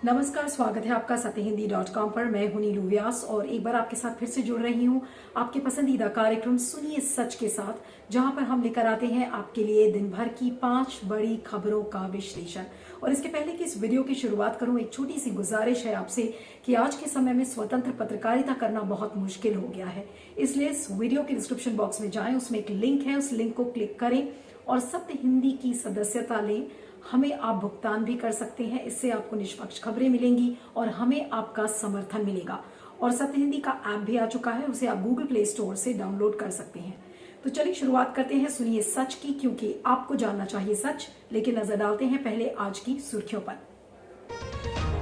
नमस्कार, स्वागत है आपका सत्यहिंदी.com पर। मैं हूं नीलू व्यास और एक बार आपके साथ फिर से जुड़ रही हूं आपके पसंदीदा कार्यक्रम सुनिए सच के साथ, जहां पर हम लेकर आते हैं आपके लिए दिन भर की 5 बड़ी खबरों का विश्लेषण। और इसके पहले कि इस वीडियो की शुरुआत करूं, एक छोटी सी गुजारिश है आपसे कि आज के समय में स्वतंत्र पत्रकारिता करना बहुत मुश्किल हो गया है। इसलिए इस वीडियो के डिस्क्रिप्शन बॉक्स में जाएं, उसमें एक लिंक है, उस लिंक को क्लिक करें और सत्य हिंदी की सदस्यता लें। हमें आप भुगतान भी कर सकते हैं, इससे आपको निष्पक्ष खबरें मिलेंगी और हमें आपका समर्थन मिलेगा। और सत्य हिंदी का ऐप भी आ चुका है, उसे आप गूगल प्ले स्टोर से डाउनलोड कर सकते हैं। तो चलिए शुरुआत करते हैं सुनिए सच की, क्योंकि आपको जानना चाहिए सच। लेकिन नजर डालते हैं पहले आज की सुर्खियों पर।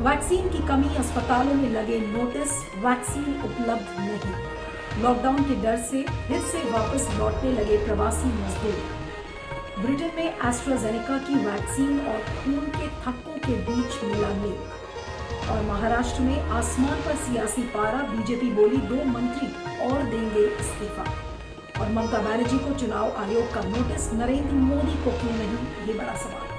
वैक्सीन की कमी, अस्पतालों में लगे नोटिस, वैक्सीन उपलब्ध नहीं। लॉकडाउन के डर से फिर से वापस लौटने लगे प्रवासी मजदूर। ब्रिटेन में एस्ट्राजेनेका की वैक्सीन और खून के थक्कों के बीच मिला लिंक। और महाराष्ट्र में आसमान पर सियासी पारा, बीजेपी बोली 2 मंत्री और देंगे इस्तीफा। और ममता बनर्जी को चुनाव आयोग का नोटिस, नरेंद्र मोदी को क्यों नहीं, ये बड़ा सवाल।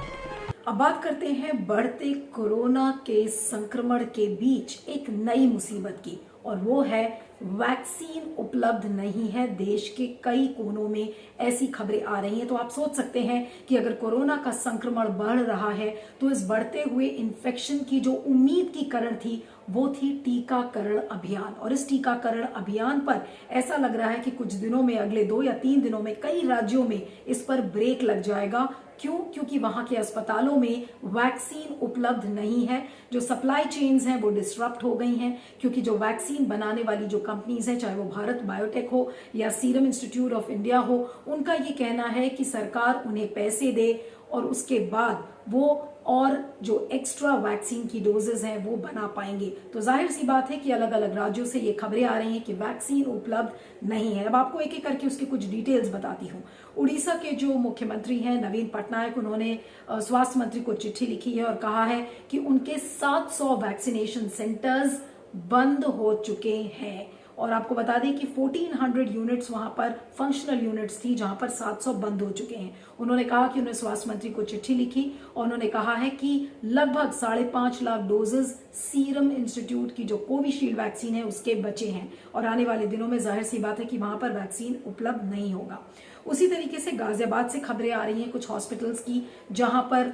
अब बात करते हैं बढ़ते कोरोना के संक्रमण के बीच एक नई मुसीबत की, और वो है वैक्सीन उपलब्ध नहीं है। देश के कई कोनों में ऐसी खबरें आ रही हैं। तो आप सोच सकते हैं कि अगर कोरोना का संक्रमण बढ़ रहा है तो इस बढ़ते हुए इन्फेक्शन की जो उम्मीद की करण थी वो थी टीकाकरण अभियान। और इस टीकाकरण अभियान पर ऐसा लग रहा है कि कुछ दिनों में, अगले 2 या 3 दिनों में कई राज्यों में इस पर ब्रेक लग जाएगा। क्यों? क्योंकि वहां के अस्पतालों में वैक्सीन उपलब्ध नहीं है। जो सप्लाई चेन्स हैं वो डिसरप्ट हो गई हैं, क्योंकि जो वैक्सीन बनाने वाली जो कंपनीज हैं, चाहे वो भारत बायोटेक हो या सीरम इंस्टीट्यूट ऑफ इंडिया हो, उनका ये कहना है कि सरकार उन्हें पैसे दे और उसके बाद वो और जो एक्स्ट्रा वैक्सीन की डोजेज हैं वो बना पाएंगे। तो जाहिर सी बात है कि अलग अलग राज्यों से ये खबरें आ रही हैं कि वैक्सीन उपलब्ध नहीं है। अब आपको एक एक करके उसकी कुछ डिटेल्स बताती हूँ। उड़ीसा के जो मुख्यमंत्री हैं नवीन पटनायक, उन्होंने स्वास्थ्य मंत्री को चिट्ठी लिखी है और कहा है कि उनके 700 वैक्सीनेशन सेंटर्स बंद हो चुके हैं। और आपको बता दें कि 1400 यूनिट्स वहां पर फंक्शनल यूनिट्स थी, जहां पर 700 बंद हो चुके हैं। उन्होंने कहा कि उन्होंने स्वास्थ्य मंत्री को चिट्ठी लिखी और उन्होंने कहा है कि लगभग 5.5 लाख डोजेज सीरम इंस्टीट्यूट की जो कोविशील्ड वैक्सीन है उसके बचे हैं और आने वाले दिनों में जाहिर सी बात है कि वहां पर वैक्सीन उपलब्ध नहीं होगा। उसी तरीके से गाजियाबाद से खबरें आ रही हैं कुछ हॉस्पिटल्स की, जहां पर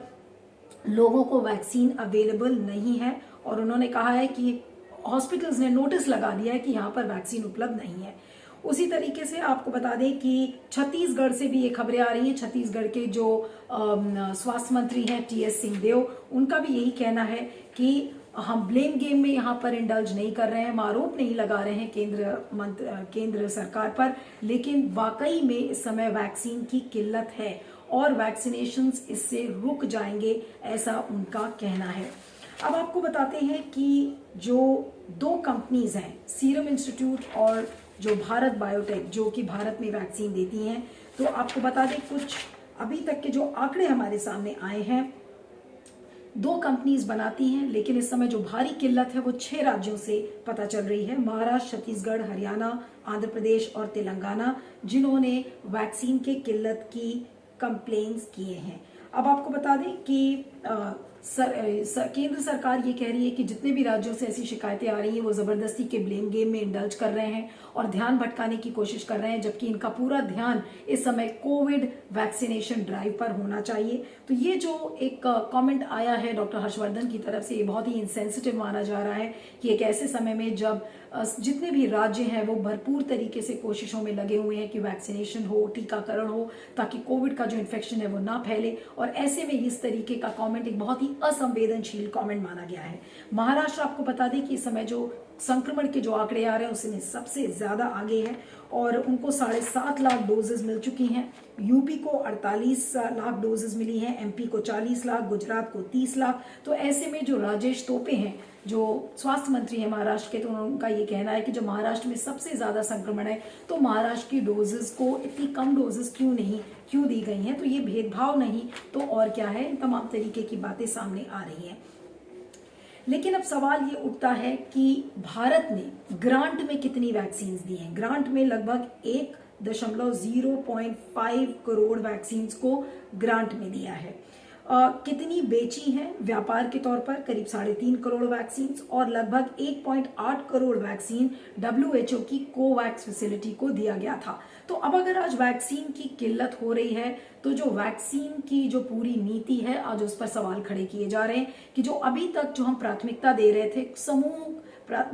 लोगों को वैक्सीन अवेलेबल नहीं है और उन्होंने कहा है कि हॉस्पिटल्स ने नोटिस लगा दिया है कि यहाँ पर वैक्सीन उपलब्ध नहीं है। उसी तरीके से आपको बता दें कि छत्तीसगढ़ से भी ये खबरें आ रही हैं। छत्तीसगढ़ के जो स्वास्थ्य मंत्री हैं टीएस सिंहदेव, उनका भी यही कहना है कि हम ब्लेम गेम में यहाँ पर इंडल्ज नहीं कर रहे हैं, हम आरोप नहीं लगा रहे हैं केंद्र सरकार पर, लेकिन वाकई में इस समय वैक्सीन की किल्लत है और वैक्सीनेशंस इससे रुक जाएंगे, ऐसा उनका कहना है। अब आपको बताते हैं कि जो 2 कंपनीज हैं, सीरम इंस्टीट्यूट और जो भारत बायोटेक, जो कि भारत में वैक्सीन देती हैं, तो आपको बता दें कुछ अभी तक के जो आंकड़े हमारे सामने आए हैं। 2 कंपनीज बनाती हैं, लेकिन इस समय जो भारी किल्लत है वो 6 राज्यों से पता चल रही है, महाराष्ट्र, छत्तीसगढ़, हरियाणा, आंध्र प्रदेश और तेलंगाना, जिन्होंने वैक्सीन के किल्लत की कंप्लेन्स किए हैं। अब आपको बता दें कि केंद्र सरकार ये कह रही है कि जितने भी राज्यों से ऐसी शिकायतें आ रही हैं वो जबरदस्ती के ब्लेम गेम में इंडल्ज कर रहे हैं और ध्यान भटकाने की कोशिश कर रहे हैं, जबकि इनका पूरा ध्यान इस समय कोविड वैक्सीनेशन ड्राइव पर होना चाहिए। तो ये जो एक कमेंट आया है डॉक्टर हर्षवर्धन की तरफ से, ये बहुत ही इंसेंसिटिव माना जा रहा है कि एक ऐसे समय में जब जितने भी राज्य हैं वो भरपूर तरीके से कोशिशों में लगे हुए हैं कि वैक्सीनेशन हो, टीकाकरण हो, ताकि कोविड का जो इन्फेक्शन है वो ना फैले, और ऐसे में इस तरीके का कमेंट एक बहुत ही असंवेदनशील कमेंट माना गया है। महाराष्ट्र आपको बता दें कि इस समय जो संक्रमण के जो आंकड़े आ रहे हैं उसमें सबसे ज्यादा आगे है और उनको 7.5 लाख डोजेज मिल चुकी हैं। यूपी को 48 लाख डोजेज मिली हैं, एमपी को 40 लाख, गुजरात को 30 लाख। तो ऐसे में जो राजेश टोपे हैं, जो स्वास्थ्य मंत्री हैं महाराष्ट्र के, तो उनका ये कहना है कि जो महाराष्ट्र में सबसे ज्यादा संक्रमण है तो महाराष्ट्र की डोजेज को इतनी कम डोजेज क्यों दी गई हैं, तो ये भेदभाव नहीं तो और क्या है। इन तमाम तरीके की बातें सामने आ रही हैं। लेकिन अब सवाल ये उठता है कि भारत ने ग्रांट में कितनी वैक्सीन दी हैं। ग्रांट में लगभग 1.05 करोड़ वैक्सीन को ग्रांट में दिया है। कितनी बेची हैं व्यापार के तौर पर, करीब 3.5 करोड़ वैक्सीन, और लगभग 1.8 करोड़ वैक्सीन WHO की कोवैक्स फैसिलिटी को दिया गया था। तो अब अगर आज वैक्सीन की किल्लत हो रही है तो जो वैक्सीन की जो पूरी नीति है आज उस पर सवाल खड़े किए जा रहे हैं कि जो अभी तक जो हम प्राथमिकता दे रहे थे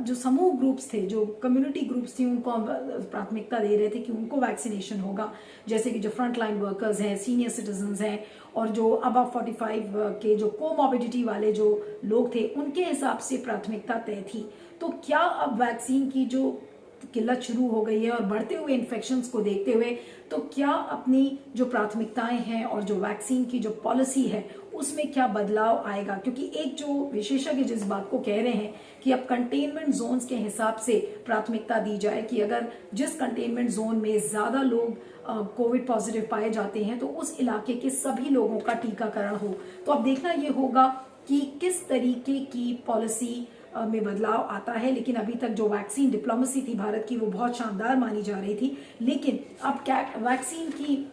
जो समूह ग्रुप्स थे, जो कम्युनिटी ग्रुप्स थी, उनको हम प्राथमिकता दे रहे थे कि उनको वैक्सीनेशन होगा, जैसे कि जो फ्रंट लाइन वर्कर्स हैं, सीनियर सिटीजन्स हैं, और जो अबव 45 के जो कोमॉर्बिडिटी वाले जो लोग थे, उनके हिसाब से प्राथमिकता तय थी। तो क्या अब वैक्सीन की जो किल्लत शुरू हो गई है और बढ़ते हुए इन्फेक्शंस को देखते हुए, तो क्या अपनी जो प्राथमिकताएं हैं और जो वैक्सीन की जो पॉलिसी है उसमें क्या बदलाव आएगा? क्योंकि एक जो विशेषज्ञ जिस बात को कह रहे हैं कि अब कंटेनमेंट जोन्स के हिसाब से प्राथमिकता दी जाए कि अगर जिस कंटेनमेंट जोन में ज्यादा लोग कोविड पॉजिटिव पाए जाते हैं तो उस इलाके के सभी लोगों का टीकाकरण हो। तो अब देखना ये होगा कि किस तरीके की पॉलिसी में बदलाव आता है। लेकिन अभी तक जो वैक्सीन डिप्लोमेसी थी भारत की वो बहुत शानदार मानी जा रही थी, लेकिन अब क्या वैक्सीन की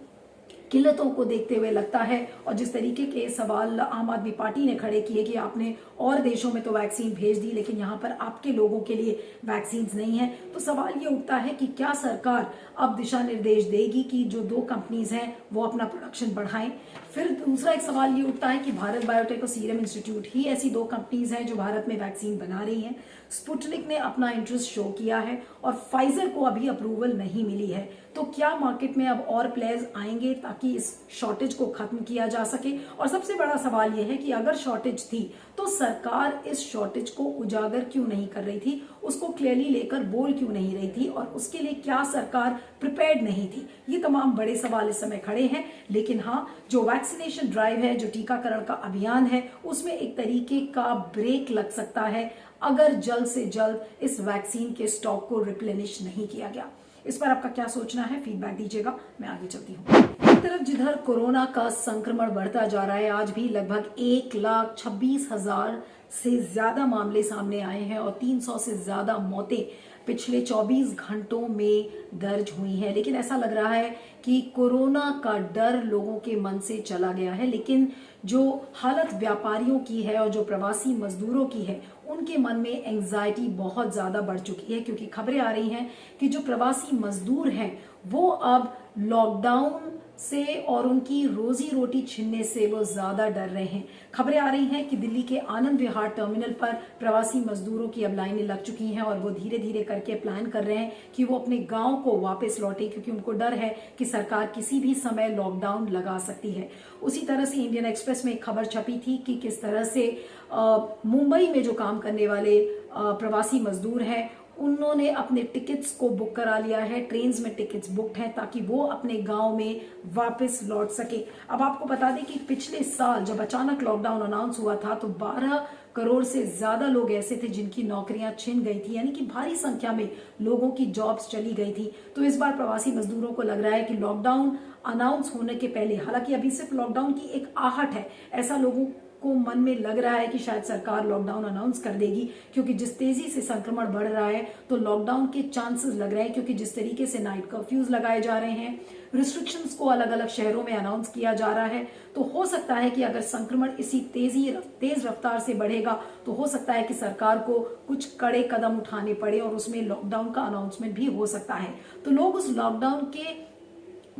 किल्लतों को देखते हुए लगता है, और जिस तरीके के सवाल आम आदमी पार्टी ने खड़े किए कि आपने और देशों में तो वैक्सीन भेज दी लेकिन यहाँ पर आपके लोगों के लिए वैक्सीन नहीं है, तो सवाल ये उठता है कि क्या सरकार अब दिशा निर्देश देगी कि जो 2 कंपनीज हैं वो अपना प्रोडक्शन बढ़ाएं। फिर दूसरा एक सवाल ये उठता है कि भारत बायोटेक और सीरम इंस्टीट्यूट ही ऐसी 2 कंपनीज हैं जो भारत में वैक्सीन बना रही हैं। स्पुतनिक ने अपना इंटरेस्ट शो किया है और फाइजर को अभी अप्रूवल नहीं मिली है। तो क्या मार्केट में अब और प्लेयर्स आएंगे ताकि इस शॉर्टेज को खत्म किया जा सके? और सबसे बड़ा सवाल यह है कि अगर शॉर्टेज थी तो सरकार इस शॉर्टेज को उजागर क्यों नहीं कर रही थी, उसको क्लियरली लेकर बोल क्यों नहीं रही थी, और उसके लिए क्या सरकार प्रिपेयर्ड नहीं थी? ये तमाम बड़े सवाल इस समय खड़े हैं। लेकिन हाँ, जो वैक्सीनेशन ड्राइव है, जो टीकाकरण का अभियान है, उसमें एक तरीके का ब्रेक लग सकता है अगर जल्द से जल्द इस वैक्सीन के स्टॉक को रिप्लेनिश नहीं किया गया। इस पर आपका क्या सोचना है? फीडबैक दीजिएगा, मैं आगे चलती हूँ। एक तरफ जिधर कोरोना का संक्रमण बढ़ता जा रहा है, आज भी लगभग 1,26,000 से ज्यादा मामले सामने आए हैं और 300 से ज्यादा मौतें पिछले 24 घंटों में दर्ज हुई हैं। लेकिन ऐसा लग रहा है कि कोरोना का डर लोगों के मन से चला गया है। लेकिन जो हालत व्यापारियों की है और जो प्रवासी मजदूरों की है, उनके मन में एंजाइटी बहुत ज्यादा बढ़ चुकी है, क्योंकि खबरें आ रही हैं कि जो प्रवासी मजदूर हैं वो अब लॉकडाउन से और उनकी रोजी रोटी छीनने से वो ज्यादा डर रहे हैं। खबरें आ रही हैं कि दिल्ली के आनंद विहार टर्मिनल पर प्रवासी मजदूरों की अब लाइनें लग चुकी हैं और वो धीरे धीरे करके प्लान कर रहे हैं कि वो अपने गांव को वापस लौटे, क्योंकि उनको डर है कि सरकार किसी भी समय लॉकडाउन लगा सकती है। उसी तरह से इंडियन एक्सप्रेस में एक खबर छपी थी कि किस तरह से मुंबई में जो काम करने वाले प्रवासी मजदूर हैं उन्होंने अपने टिकट्स को बुक करा लिया है, ट्रेन्स में टिकट्स बुकड हैं ताकि वो अपने गांव में वापस लौट सके। अब आपको बता दें कि पिछले साल जब अचानक लॉकडाउन अनाउंस हुआ था तो 12 करोड़ से ज्यादा लोग ऐसे थे जिनकी नौकरियां छिन गई थी, यानी कि भारी संख्या में लोगों की जॉब्स चली गई थी। तो इस बार प्रवासी मजदूरों को लग रहा है कि लॉकडाउन अनाउंस होने के पहले, हालांकि अभी सिर्फ लॉकडाउन की एक आहट है, ऐसा लोगों को मन में लग रहा है कि शायद सरकार लॉकडाउन अनाउंस कर देगी, क्योंकि जिस तेजी से संक्रमण बढ़ रहा है तो लॉकडाउन के चांसेस लग रहे हैं, क्योंकि जिस तरीके से नाइट कर्फ्यूज लगाए जा रहे हैं, रिस्ट्रिक्शंस को अलग अलग शहरों में अनाउंस किया जा रहा है, तो हो सकता है कि अगर संक्रमण इसी तेज रफ्तार से बढ़ेगा तो हो सकता है कि सरकार को कुछ कड़े कदम उठाने पड़े और उसमें लॉकडाउन का अनाउंसमेंट भी हो सकता है। तो लोग उस लॉकडाउन के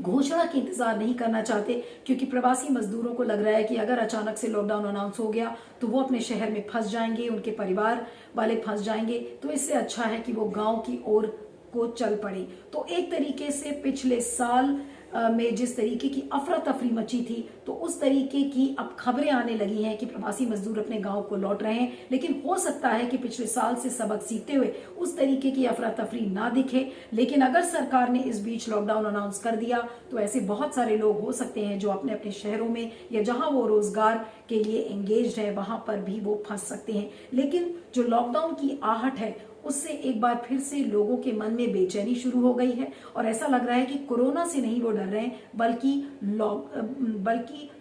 घोषणा की इंतजार नहीं करना चाहते, क्योंकि प्रवासी मजदूरों को लग रहा है कि अगर अचानक से लॉकडाउन अनाउंस हो गया तो वो अपने शहर में फंस जाएंगे, उनके परिवार वाले फंस जाएंगे। तो इससे अच्छा है कि वो गांव की ओर को चल पड़े। तो एक तरीके से पिछले साल में जिस तरीके की अफरा तफरी मची थी, तो उस तरीके की अब खबरें आने लगी हैं कि प्रवासी मजदूर अपने गांव को लौट रहे हैं। लेकिन हो सकता है कि पिछले साल से सबक सीखते हुए उस तरीके की अफरा तफरी ना दिखे। लेकिन अगर सरकार ने इस बीच लॉकडाउन अनाउंस कर दिया तो ऐसे बहुत सारे लोग हो सकते हैं जो अपने अपने शहरों में या जहां वो रोजगार के लिए एंगेज्ड है वहां पर भी वो फंस सकते हैं। लेकिन जो लॉकडाउन की आहट है उससे एक बार फिर से लोगों के मन में बेचैनी शुरू हो गई है और ऐसा लग रहा है कि कोरोना से नहीं वो डर रहे हैं, बल्कि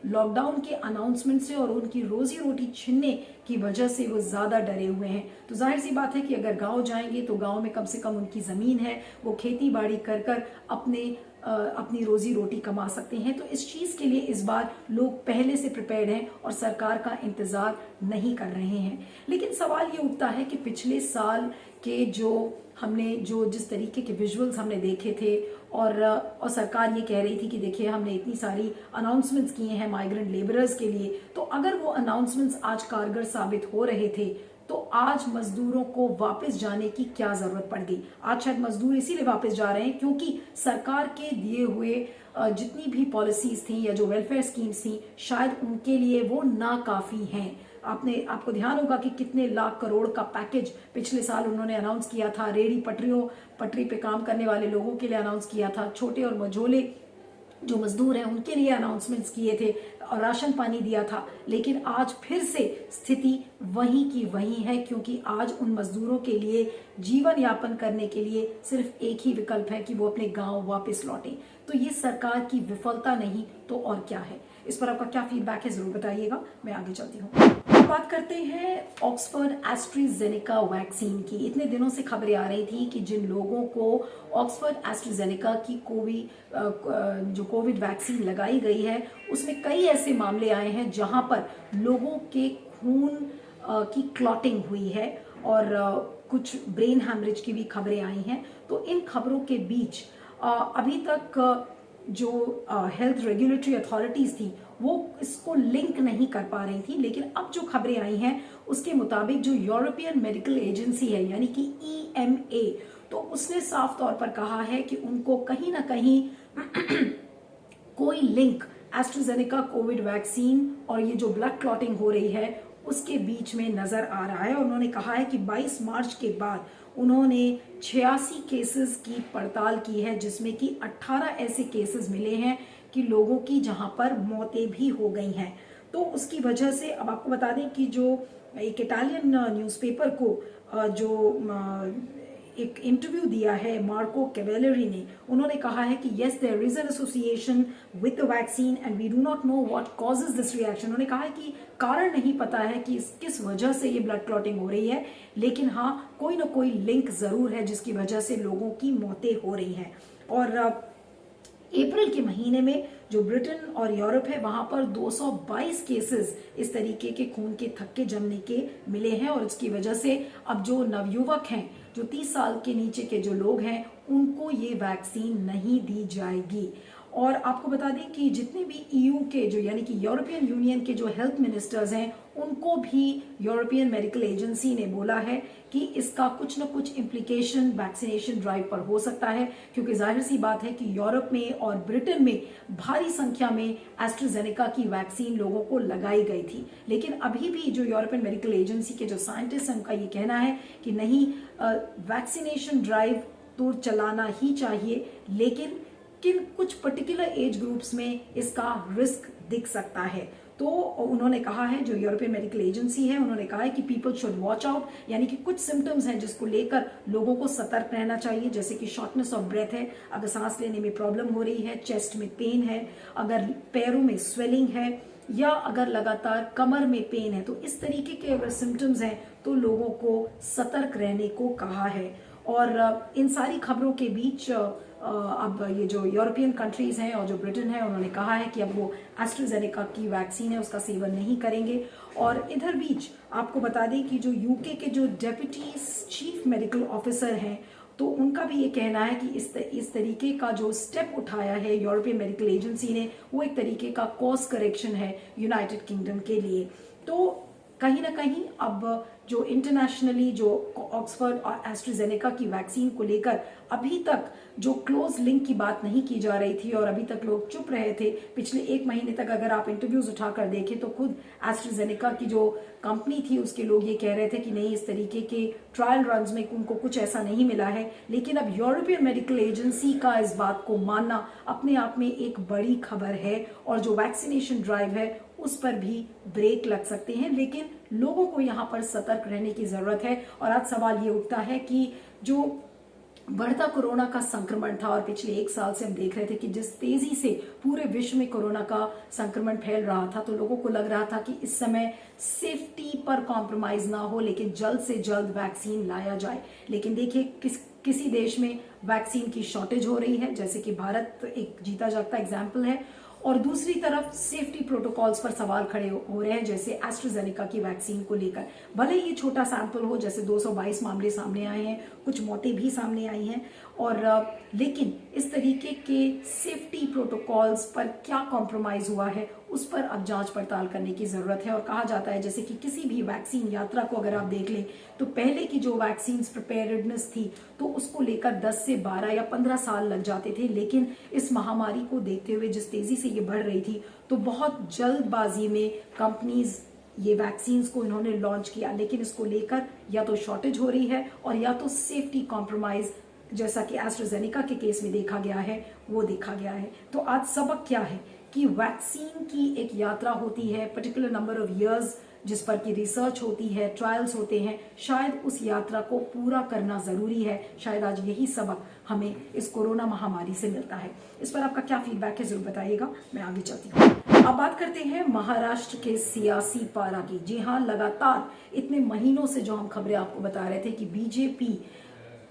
लॉकडाउन के अनाउंसमेंट से और उनकी रोजी रोटी छीनने की वजह से वो ज्यादा डरे हुए हैं। तो जाहिर सी बात है कि अगर गांव जाएंगे तो गांव में कम से कम उनकी जमीन है, वो खेती बाड़ी कर अपने अपनी रोजी रोटी कमा सकते हैं। तो इस चीज़ के लिए इस बार लोग पहले से प्रिपेयर्ड हैं और सरकार का इंतज़ार नहीं कर रहे हैं। लेकिन सवाल ये उठता है कि पिछले साल के जिस तरीके के विजुअल्स हमने देखे थे और सरकार ये कह रही थी कि देखिए हमने इतनी सारी अनाउंसमेंट्स किए हैं माइग्रेंट लेबरर्स के लिए, तो अगर वो अनाउंसमेंट्स आज कारगर साबित हो रहे थे तो आज मजदूरों को वापस जाने की क्या जरूरत पड़ गई। आज शायद मजदूर इसीलिए वापस जा रहे हैं क्योंकि सरकार के दिए हुए जितनी भी पॉलिसीज थी या जो वेलफेयर स्कीम्स थी शायद उनके लिए वो नाकाफी हैं। आपको ध्यान होगा कि कितने लाख करोड़ का पैकेज पिछले साल उन्होंने अनाउंस किया था। रेहड़ी पटरी पे काम करने वाले लोगों के लिए अनाउंस किया था, छोटे और मझोले जो मजदूर हैं उनके लिए अनाउंसमेंट्स किए थे और राशन पानी दिया था। लेकिन आज फिर से स्थिति वहीं की वहीं है क्योंकि आज उन मजदूरों के लिए जीवन यापन करने के लिए सिर्फ एक ही विकल्प है कि वो अपने गांव वापस लौटें। तो ये सरकार की विफलता नहीं तो और क्या है। इस पर आपका क्या फीडबैक है जरूर बताइएगा। मैं आगे चलती हूँ। बात करते हैं ऑक्सफोर्ड एस्ट्राजेनेका वैक्सीन की। इतने दिनों से खबरें आ रही थी कि जिन लोगों को ऑक्सफोर्ड एस्ट्राजेनेका की कोविड वैक्सीन लगाई गई है उसमें कई ऐसे मामले आए हैं जहां पर लोगों के खून की क्लॉटिंग हुई है और कुछ ब्रेन हैमरेज की भी खबरें आई हैं। तो इन खबरों के बीच अभी तक जो हेल्थ रेगुलेटरी अथॉरिटीज थी वो इसको लिंक नहीं कर पा रही थी, लेकिन अब जो खबरें आई हैं उसके मुताबिक जो यूरोपियन मेडिकल एजेंसी है यानी कि EMA, तो उसने साफ तौर पर कहा है कि उनको कहीं ना कहीं कोई लिंक एस्ट्राजेनेका कोविड वैक्सीन और ये जो ब्लड क्लॉटिंग हो रही है उसके बीच में नजर आ रहा है। उन्होंने कहा है कि 22 मार्च के बाद उन्होंने 86 केसेस की पड़ताल की है जिसमें कि 18 ऐसे केसेस मिले हैं कि लोगों की जहां पर मौतें भी हो गई हैं। तो उसकी वजह से अब आपको बता दें कि जो एक इटालियन न्यूज़पेपर को जो एक इंटरव्यू दिया है मार्को कैवेलरी ने, उन्होंने कहा है कि yes there is an association with the vaccine and we do not know what causes this reaction. उन्होंने कहा है कि कारण नहीं पता है कि किस वजह से ये ब्लड क्लॉटिंग हो रही है, लेकिन हाँ कोई ना कोई लिंक जरूर है जिसकी वजह से लोगों की मौतें हो रही हैं। और अप्रैल के महीने में जो ब्रिटेन और यूरोप है वहां पर 222 केसेस इस तरीके के खून के थक्के जमने के मिले हैं और इसकी वजह से अब जो नवयुवक हैं, जो 30 साल के नीचे के जो लोग हैं, उनको ये वैक्सीन नहीं दी जाएगी। और आपको बता दें कि जितने भी EU के जो यानी कि यूरोपियन यूनियन के जो हेल्थ मिनिस्टर्स हैं उनको भी यूरोपियन मेडिकल एजेंसी ने बोला है कि इसका कुछ न कुछ इम्प्लीकेशन वैक्सीनेशन ड्राइव पर हो सकता है, क्योंकि जाहिर सी बात है कि यूरोप में और ब्रिटेन में भारी संख्या में एस्ट्राजेनेका की वैक्सीन लोगों को लगाई गई थी। लेकिन अभी भी जो यूरोपियन मेडिकल एजेंसी के जो साइंटिस्ट हैं उनका ये कहना है कि नहीं, वैक्सीनेशन ड्राइव तो चलाना ही चाहिए, लेकिन कुछ पर्टिकुलर एज ग्रुप्स में इसका रिस्क दिख सकता है। तो उन्होंने कहा है, जो यूरोपियन मेडिकल एजेंसी है उन्होंने कहा है कि पीपल शुड वॉच आउट, यानी कि कुछ सिम्टम्स हैं जिसको लेकर लोगों को सतर्क रहना चाहिए, जैसे कि शॉर्टनेस ऑफ ब्रेथ है, अगर सांस लेने में प्रॉब्लम हो रही है, चेस्ट में पेन है, अगर पैरों में स्वेलिंग है या अगर लगातार कमर में पेन है, तो इस तरीके के अगर सिम्टम्स हैं तो लोगों को सतर्क रहने को कहा है। और इन सारी खबरों के बीच अब ये जो यूरोपियन कंट्रीज हैं और जो ब्रिटेन है उन्होंने कहा है कि अब वो एस्ट्राजेनेका की वैक्सीन है उसका सेवन नहीं करेंगे। और इधर बीच आपको बता दें कि जो यूके के जो डेप्यूटी चीफ मेडिकल ऑफिसर हैं तो उनका भी ये कहना है कि इस तरीके का जो स्टेप उठाया है यूरोपियन मेडिकल एजेंसी ने वो एक तरीके का कोर्स करेक्शन है यूनाइटेड किंगडम के लिए। तो कहीं ना कहीं अब जो इंटरनेशनली जो ऑक्सफोर्ड और एस्ट्राजेनेका की वैक्सीन को लेकर अभी तक जो क्लोज लिंक की बात नहीं की जा रही थी और अभी तक लोग चुप रहे थे, पिछले 1 महीने तक अगर आप इंटरव्यूज उठाकर देखें तो खुद एस्ट्राजेनेका की जो कंपनी थी उसके लोग ये कह रहे थे कि नहीं, इस तरीके के ट्रायल रन्स में उनको कुछ ऐसा नहीं मिला है। लेकिन अब यूरोपियन मेडिकल एजेंसी का इस बात को मानना अपने आप में एक बड़ी खबर है और जो वैक्सीनेशन ड्राइव है उस पर भी ब्रेक लग सकते हैं। लेकिन लोगों को यहाँ पर सतर्क रहने की जरूरत है। और आज सवाल ये उठता है कि जो बढ़ता कोरोना का संक्रमण था और पिछले 1 साल से हम देख रहे थे कि जिस तेजी से पूरे विश्व में कोरोना का संक्रमण फैल रहा था, तो लोगों को लग रहा था कि इस समय सेफ्टी पर कॉम्प्रोमाइज ना हो, लेकिन जल्द से जल्द वैक्सीन लाया जाए। लेकिन देखिए किसी देश में वैक्सीन की शॉर्टेज हो रही है, जैसे कि भारत एक जीता जागता एग्जाम्पल है, और दूसरी तरफ सेफ्टी प्रोटोकॉल्स पर सवाल खड़े हो रहे हैं, जैसे एस्ट्राजेनेका की वैक्सीन को लेकर। भले ये छोटा सैंपल हो, जैसे 222 मामले सामने आए हैं, कुछ मौतें भी सामने आई हैं, और लेकिन इस तरीके के सेफ्टी प्रोटोकॉल्स पर क्या कॉम्प्रोमाइज हुआ है उस पर अब जांच पड़ताल करने की जरूरत है। और कहा जाता है जैसे कि किसी भी वैक्सीन यात्रा को अगर आप देख लें तो पहले की जो वैक्सीन प्रिपेयर्डनेस थी तो उसको लेकर 10 से 12 या 15 साल लग जाते थे, लेकिन इस महामारी को देखते हुए जिस तेजी से ये बढ़ रही थी तो बहुत जल्दबाजी में कंपनीज ये वैक्सीन को इन्होंने लॉन्च किया, लेकिन इसको लेकर या तो शॉर्टेज हो रही है और या तो सेफ्टी कॉम्प्रोमाइज, जैसा कि एस्ट्राजेनेका के केस में देखा गया है, वो देखा गया है। तो आज सबक क्या है कि वैक्सीन की एक यात्रा होती है, पर्टिकुलर नंबर ऑफ इयर्स जिस पर की रिसर्च होती है, ट्रायल्स होते हैं, शायद उस यात्रा को पूरा करना जरूरी है। शायद आज यही सबक हमें इस कोरोना महामारी से मिलता है। इस पर आपका क्या फीडबैक है जरूर बताइएगा, मैं आगे चलती हूँ। अब बात करते हैं महाराष्ट्र के सियासी पारा की। जी हाँ, लगातार इतने महीनों से जो हम खबरें आपको बता रहे थे कि बीजेपी,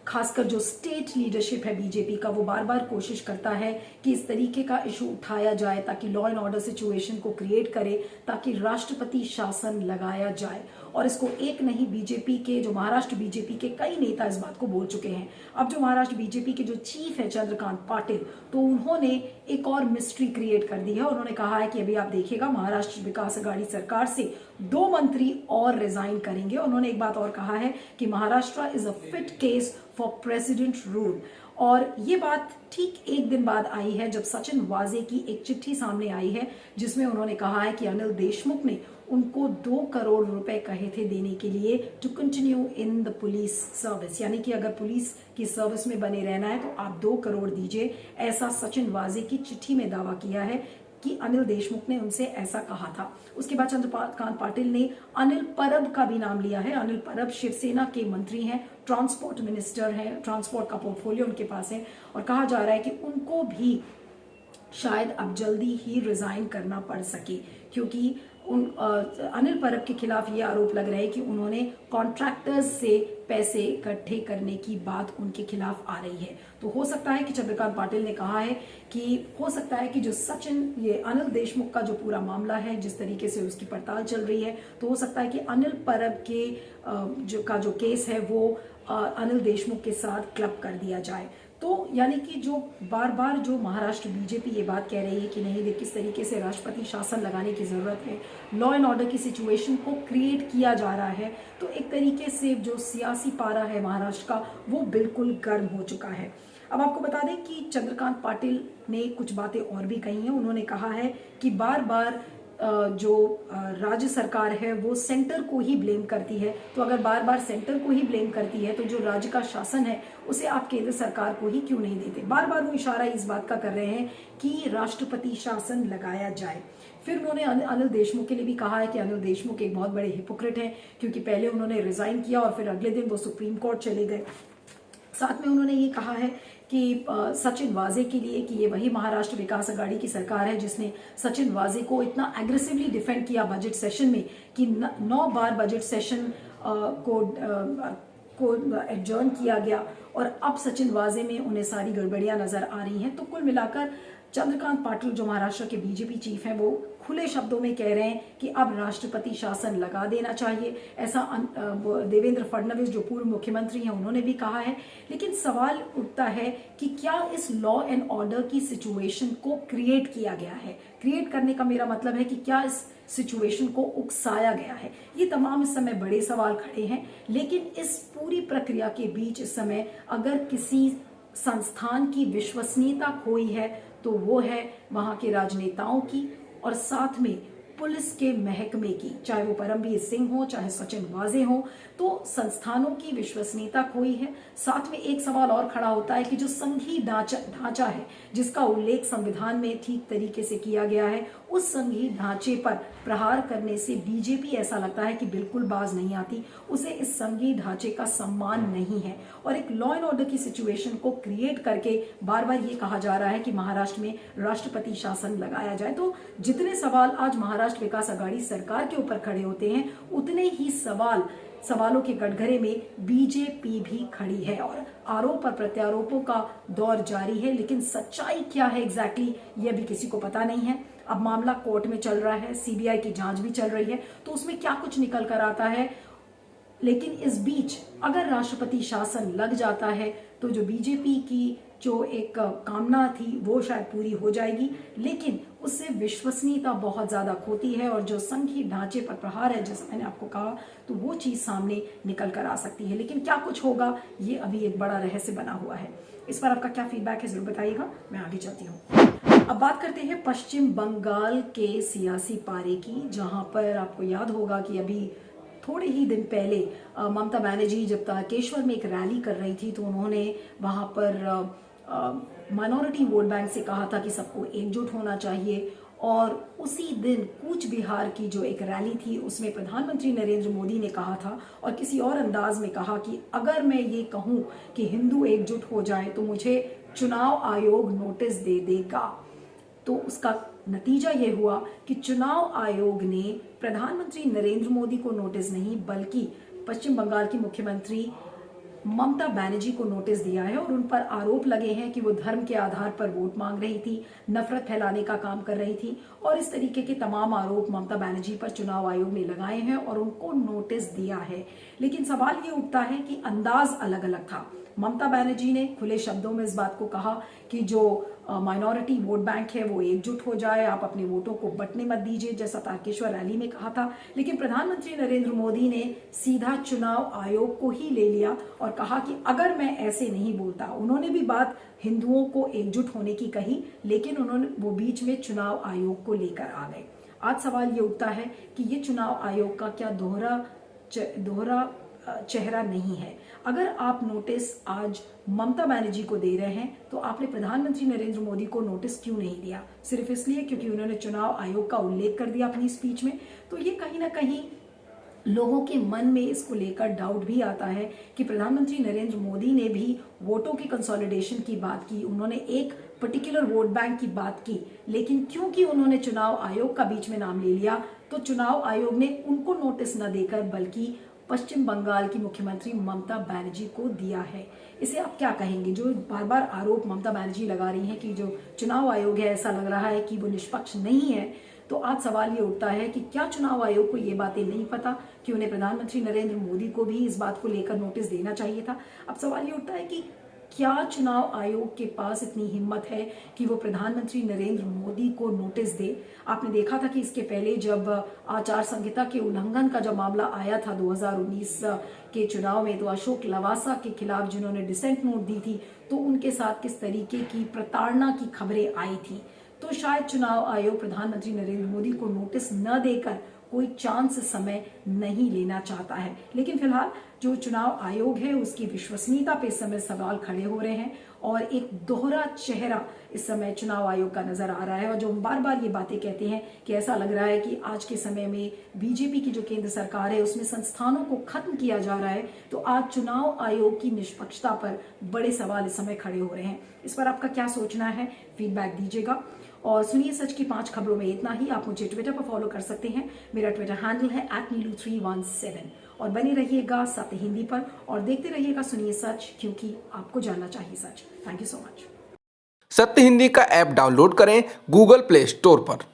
खासकर जो स्टेट लीडरशिप है बीजेपी का, वो बार बार कोशिश करता है कि इस तरीके का इशू उठाया जाए ताकि लॉ एंड ऑर्डर सिचुएशन को क्रिएट करे, ताकि राष्ट्रपति शासन लगाया जाए। और इसको एक नहीं, बीजेपी के जो महाराष्ट्र बीजेपी के कई नेता इस बात को बोल चुके हैं। अब जो महाराष्ट्र बीजेपी के जो चीफ है चंद्रकांत पाटिल, तो उन्होंने एक और मिस्ट्री क्रिएट कर दी है। उन्होंने कहा है कि अभी आप देखिएगा महाराष्ट्र विकास अघाड़ी सरकार से 2 मंत्री और रिजाइन करेंगे। उन्होंने एक बात और कहा है कि Maharashtra is a fit case for president rule. और ये बात ठीक एक दिन बाद आई है जब सचिन वाजे की एक चिट्ठी सामने आई है जिसमें उन्होंने कहा है कि अनिल देशमुख ने उनको 2 करोड़ रुपए कहे थे देने के लिए to continue in the police service, यानी कि अगर पुलिस की सर्विस में बने रहना है तो आप 2 करोड़ दीजिए। ऐसा सचिन वाजे की चिट्ठी में दावा किया है कि अनिल देशमुख ने उनसे ऐसा कहा था। उसके बाद चंद्रकांत पाटिल ने अनिल परब का भी नाम लिया है। अनिल परब शिवसेना के मंत्री हैं, ट्रांसपोर्ट मिनिस्टर हैं, ट्रांसपोर्ट का पोर्टफोलियो उनके पास है, और कहा जा रहा है कि उनको भी शायद अब जल्दी ही रिजाइन करना पड़ सके, क्योंकि अनिल परब के खिलाफ ये आरोप लग रहे हैं कि उन्होंने कॉन्ट्रैक्टर्स से पैसे इकट्ठे करने की बात उनके खिलाफ आ रही है। तो हो सकता है कि चंद्रकांत पाटिल ने कहा है कि हो सकता है कि जो ये अनिल देशमुख का जो पूरा मामला है, जिस तरीके से उसकी पड़ताल चल रही है, तो हो सकता है कि अनिल परब के जो केस है वो अनिल देशमुख के साथ क्लब कर दिया जाए। तो यानी कि जो बार बार जो महाराष्ट्र बीजेपी ये बात कह रही है कि नहीं, किस तरीके से राष्ट्रपति शासन लगाने की जरूरत है, लॉ एंड ऑर्डर की सिचुएशन को क्रिएट किया जा रहा है, तो एक तरीके से जो सियासी पारा है महाराष्ट्र का वो बिल्कुल गर्म हो चुका है। अब आपको बता दें कि चंद्रकांत पाटिल ने कुछ बातें और भी कही हैं। उन्होंने कहा है कि बार बार जो राज्य सरकार है वो सेंटर को ही ब्लेम करती है, तो अगर बार बार सेंटर को ही ब्लेम करती है तो जो राज्य का शासन है उसे आप केंद्र सरकार को ही क्यों नहीं देते। बार बार वो इशारा इस बात का कर रहे हैं कि राष्ट्रपति शासन लगाया जाए। फिर उन्होंने अनिल देशमुख के लिए भी कहा है कि अनिल देशमुख एक बहुत बड़े हिपोक्रेट हैं, क्योंकि पहले उन्होंने रिजाइन किया और फिर अगले दिन वो सुप्रीम कोर्ट चले गए। साथ में उन्होंने ये कहा है कि सचिन वाजे के लिए कि ये वही महाराष्ट्र विकास अघाड़ी की सरकार है जिसने सचिन वाजे को इतना एग्रेसिवली डिफेंड किया बजट सेशन में कि 9 बार बजट सेशन को एडजर्न किया गया, और अब सचिन वाजे में उन्हें सारी गड़बड़ियां नजर आ रही हैं। तो कुल मिलाकर चंद्रकांत पाटिल जो महाराष्ट्र के बीजेपी चीफ हैं वो खुले शब्दों में कह रहे हैं कि अब राष्ट्रपति शासन लगा देना चाहिए। ऐसा देवेंद्र फडणवीस जो पूर्व मुख्यमंत्री हैं उन्होंने भी कहा है। लेकिन सवाल उठता है कि क्या इस लॉ एंड ऑर्डर की सिचुएशन को क्रिएट किया गया है। क्रिएट करने का मेरा मतलब है कि क्या इस सिचुएशन को उकसाया गया है। ये तमाम इस समय बड़े सवाल खड़े हैं। लेकिन इस पूरी प्रक्रिया के बीच इस समय अगर किसी संस्थान की विश्वसनीयता खोई है तो वो है वहां के राजनेताओं की और साथ में पुलिस के महकमे की, चाहे वो परमवीर सिंह हो चाहे सचिन वाजे हो, तो संस्थानों की विश्वसनीयता खोई है। साथ में एक सवाल और खड़ा होता है कि जो संघीय ढांचा है जिसका उल्लेख संविधान में ठीक तरीके से किया गया है, उस संघीय ढांचे पर प्रहार करने से बीजेपी ऐसा लगता है कि बिल्कुल बाज नहीं आती। उसे इस संघीय ढांचे का सम्मान नहीं है और एक लॉ एंड ऑर्डर की सिचुएशन को क्रिएट करके बार बार ये कहा जा रहा है कि महाराष्ट्र में राष्ट्रपति शासन लगाया जाए। तो जितने सवाल आज महाराष्ट्र विकास अघाड़ी सरकार के ऊपर खड़े होते हैं, उतने ही सवाल सवालों के कटघरे में बीजेपी भी खड़ी है और आरोप और प्रत्यारोपों का दौर जारी है। लेकिन सच्चाई क्या है एग्जैक्टली ये भी किसी को पता नहीं है। अब मामला कोर्ट में चल रहा है, सीबीआई की जांच भी चल रही है, तो उसमें क्या कुछ निकल कर आता है। लेकिन इस बीच अगर राष्ट्रपति शासन लग जाता है तो जो बीजेपी की जो एक कामना थी वो शायद पूरी हो जाएगी, लेकिन उससे विश्वसनीयता बहुत ज्यादा खोती है और जो संघीय ढांचे पर प्रहार है, जैसा मैंने आपको कहा, तो वो चीज सामने निकल कर आ सकती है। लेकिन क्या कुछ होगा ये अभी एक बड़ा रहस्य बना हुआ है। इस पर आपका क्या फीडबैक है जरूर बताइएगा। मैं आगे चलती हूँ। अब बात करते हैं पश्चिम बंगाल के सियासी पारे की, जहां पर आपको याद होगा कि अभी थोड़े ही दिन पहले ममता बनर्जी जब तारकेश्वर में एक रैली कर रही थी तो उन्होंने वहां पर माइनॉरिटी वोट बैंक से कहा था कि सबको एकजुट होना चाहिए। और उसी दिन कूच बिहार की जो एक रैली थी उसमें प्रधानमंत्री नरेंद्र मोदी ने कहा था और किसी और अंदाज में कहा कि अगर मैं ये कहूं कि हिंदू एकजुट हो जाए तो मुझे चुनाव आयोग नोटिस दे देगा। तो उसका नतीजा ये हुआ कि चुनाव आयोग ने प्रधानमंत्री नरेंद्र मोदी को नोटिस नहीं बल्कि पश्चिम बंगाल की मुख्यमंत्री ममता बनर्जी को नोटिस दिया है और उन पर आरोप लगे हैं कि वो धर्म के आधार पर वोट मांग रही थी, नफरत फैलाने का काम कर रही थी और इस तरीके के तमाम आरोप ममता बनर्जी पर चुनाव आयोग ने लगाए हैं और उनको नोटिस दिया है। लेकिन सवाल ये उठता है कि अंदाज अलग अलग था। ममता बनर्जी ने खुले शब्दों में इस बात को कहा कि जो माइनॉरिटी वोट बैंक है वो एकजुट हो जाए, आप अपने वोटों को बंटने मत दीजिए, जैसा तारकेश्वर रैली में कहा था। लेकिन प्रधानमंत्री नरेंद्र मोदी ने सीधा चुनाव आयोग को ही ले लिया और कहा कि अगर मैं ऐसे नहीं बोलता, उन्होंने भी बात हिंदुओं को एकजुट होने की कही, लेकिन उन्होंने वो बीच में चुनाव आयोग को लेकर आ गए। आज सवाल ये उठता है कि ये चुनाव आयोग का क्या दोहरा चेहरा नहीं है। अगर आप नोटिस आज ममता बनर्जी को दे रहे हैं तो आपने प्रधानमंत्री नरेंद्र मोदी को नोटिस क्यों नहीं दिया? सिर्फ इसलिए क्योंकि उन्होंने चुनाव आयोग का उल्लेख कर दिया अपनी स्पीच में। तो ये कहीं ना कहीं लोगों के मन में इसको लेकर डाउट भी आता है कि प्रधानमंत्री नरेंद्र मोदी ने भी वोटों की कंसोलिडेशन की बात की, उन्होंने एक पर्टिकुलर वोट बैंक की बात की, लेकिन क्योंकि उन्होंने चुनाव आयोग का बीच में नाम ले लिया तो चुनाव आयोग ने उनको नोटिस न देकर बल्कि पश्चिम बंगाल की मुख्यमंत्री ममता बनर्जी को दिया है। इसे आप क्या कहेंगे? जो बार बार आरोप ममता बनर्जी लगा रही हैं कि जो चुनाव आयोग है ऐसा लग रहा है कि वो निष्पक्ष नहीं है, तो आज सवाल ये उठता है कि क्या चुनाव आयोग को ये बातें नहीं पता कि उन्हें प्रधानमंत्री नरेंद्र मोदी को भी इस बात को लेकर नोटिस देना चाहिए था? अब सवाल ये उठता है कि क्या चुनाव आयोग के पास इतनी हिम्मत है कि वो प्रधानमंत्री नरेंद्र मोदी को नोटिस दे? आपने देखा था कि इसके पहले जब आचार संहिता के उल्लंघन का जब मामला आया था 2019 के चुनाव में, तो अशोक लवासा के खिलाफ जिन्होंने डिसेंट नोट दी थी तो उनके साथ किस तरीके की प्रताड़ना की खबरें आई थी। तो शायद चुनाव आयोग प्रधानमंत्री नरेंद्र मोदी को नोटिस न देकर कोई चांस समय नहीं लेना चाहता है। लेकिन फिलहाल जो चुनाव आयोग है उसकी विश्वसनीयता पे इस समय सवाल खड़े हो रहे हैं और एक दोहरा चेहरा इस समय चुनाव आयोग का नजर आ रहा है। और जो बार बार ये बातें कहते हैं कि ऐसा लग रहा है कि आज के समय में बीजेपी की जो केंद्र सरकार है उसमें संस्थानों को खत्म किया जा रहा है, तो आज चुनाव आयोग की निष्पक्षता पर बड़े सवाल इस समय खड़े हो रहे हैं। इस पर आपका क्या सोचना है? फीडबैक दीजिएगा। और सुनिए सच की 5 खबरों में इतना ही। आप मुझे ट्विटर पर फॉलो कर सकते हैं, मेरा ट्विटर हैंडल है @नीलू317। और बने रहिएगा सत्य हिंदी पर और देखते रहिएगा सुनिए सच, क्योंकि आपको जानना चाहिए सच। Thank you so much. Satya Hindi का ऐप डाउनलोड करें गूगल प्ले स्टोर पर।